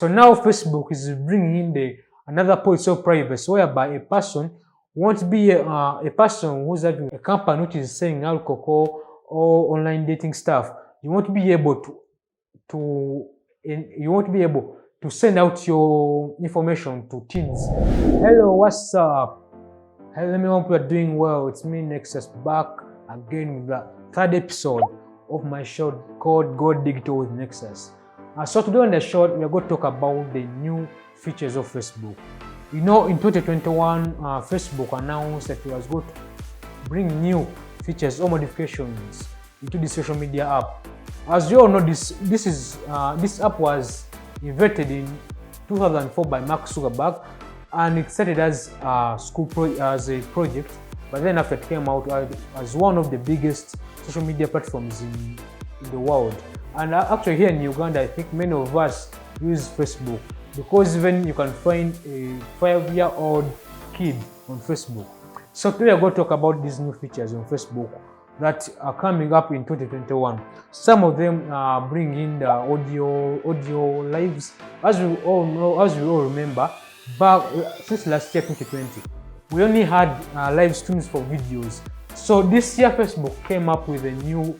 So now Facebook is bringing in another policy of privacy, whereby a person won't be a person who's having a company which is selling alcohol or online dating stuff. You won't be able to send out your information to teens. Hello, what's up? Hello, let me hope you are doing well. It's me, Nexus, back again with the third episode of my show called Go Digital with Nexus. So today on the show, we are going to talk about the new features of Facebook. You know, in 2021, Facebook announced that it was going to bring new features or modifications into the social media app. As you all know, this app was invented in 2004 by Mark Zuckerberg, and it started as a project, but then after it came out as one of the biggest social media platforms in the world. And actually here in Uganda, I think many of us use Facebook, because even you can find a 5-year-old kid on Facebook. So today we're going to talk about these new features on Facebook that are coming up in 2021. Some of them bring in the audio lives. As we all remember, back since last year 2020, we only had live streams for videos. So this year Facebook came up with a new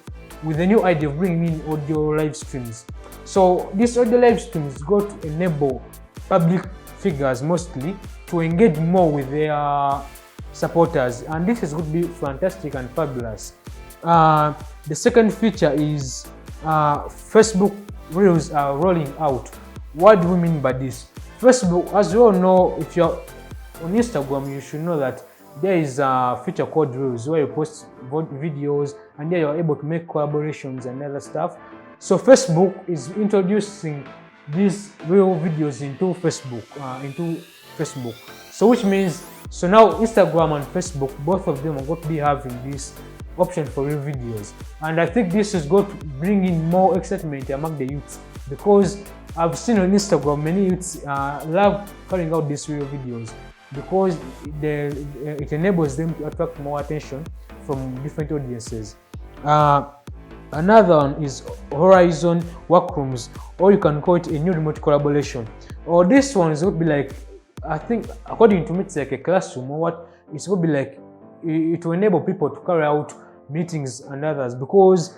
idea of bringing in audio live streams. So this audio live streams is going to enable public figures mostly to engage more with their supporters, and this is going to be fantastic and fabulous. The second feature is Facebook Reels are rolling out. What do we mean by this? Facebook, as you all know, if you're on Instagram, you should know that there is a feature called Reels where you post videos and there you're able to make collaborations and other stuff. So Facebook is introducing these real videos into Facebook. So which means, so now Instagram and Facebook, both of them are going to be having this option for real videos. And I think this is going to bring in more excitement among the youths, because I've seen on Instagram many youths love carrying out these real videos, because it enables them to attract more attention from different audiences. Another one is Horizon Workrooms, or you can call it a new remote collaboration. Or this one is going to be like, I think according to me, it's like a classroom, or what it's going to be like. It will enable people to carry out meetings and others, because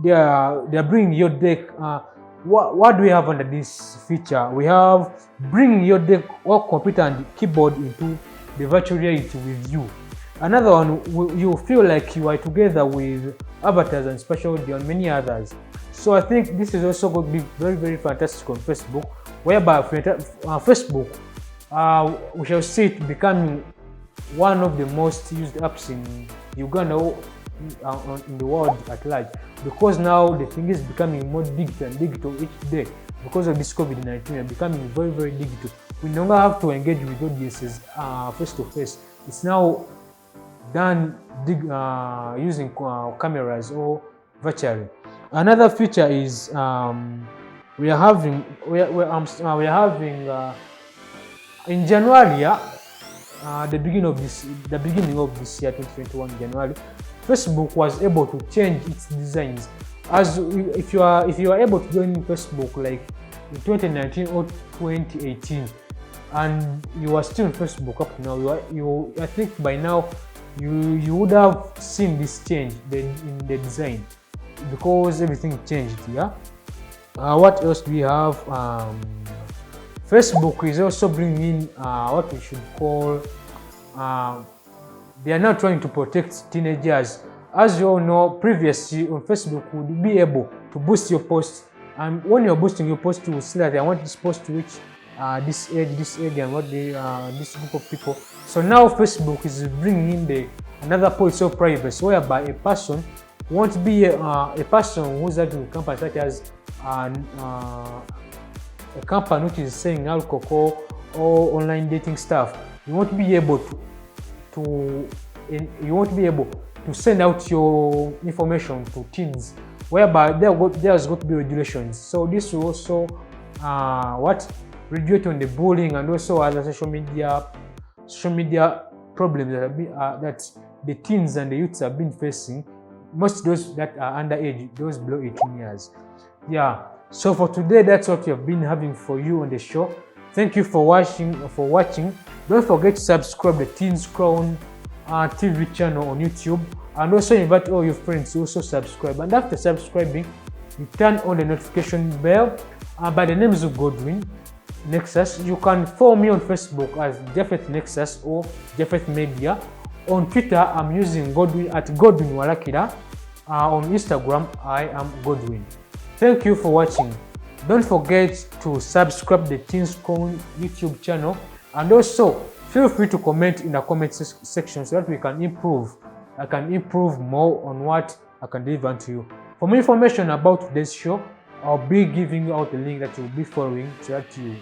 they are bringing your deck. What do we have under this feature? We have bring your deck or computer and keyboard into the virtual reality with you. Another one, you feel like you are together with avatars and special audio and many others. So I think this is also going to be very, very fantastic on Facebook, whereby Facebook, we shall see it becoming one of the most used apps in Uganda or in the world at large, because now the thing is becoming more digital each day. Because of this COVID-19, we are becoming very, very digital. We no longer have to engage with audiences face to face. It's now done using cameras or virtually. Another feature is we are having in January, the beginning of this year 2021 January, Facebook was able to change its designs. As if you are able to join Facebook like in 2019 or 2018, and you are still on Facebook up now, I think by now you would have seen this change in the design, because everything changed. Yeah. What else do we have? Facebook is also bringing in what we should call, they are now trying to protect teenagers. As you all know, previously on Facebook you would be able to boost your post, and when you're boosting your post, you will see that I want this post to reach this age and what this group of people. So now Facebook is bringing in another policy of privacy, whereby a person won't be a person who's at a company such as a company which is selling alcohol or online dating stuff. You won't be able to send out your information to teens, whereby there's going to be regulations. So this will also regulate on the bullying and also other social media problems that the teens and the youths have been facing, most those that are underage, those below 18 years. Yeah. So for today, that's what we have been having for you on the show. Thank you for watching. Don't forget to subscribe the Teens Crown TV channel on YouTube, and also invite all your friends to also subscribe. And after subscribing, you turn on the notification bell. By the name of Godwin Nexus. You can follow me on Facebook as Japheth Nexus or Japheth Media. On Twitter, I'm using Godwin at Godwin Walakira. On Instagram, I am Godwin. Thank you for watching. Don't forget to subscribe the Teens Crown YouTube channel, and also feel free to comment in the comment section so that we can improve. I can improve more on what I can deliver to you. For more information about today's show, I'll be giving you out the link that you'll be following so that you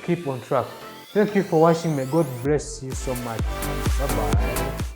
keep on track. Thank you for watching. May God bless you so much. Bye bye.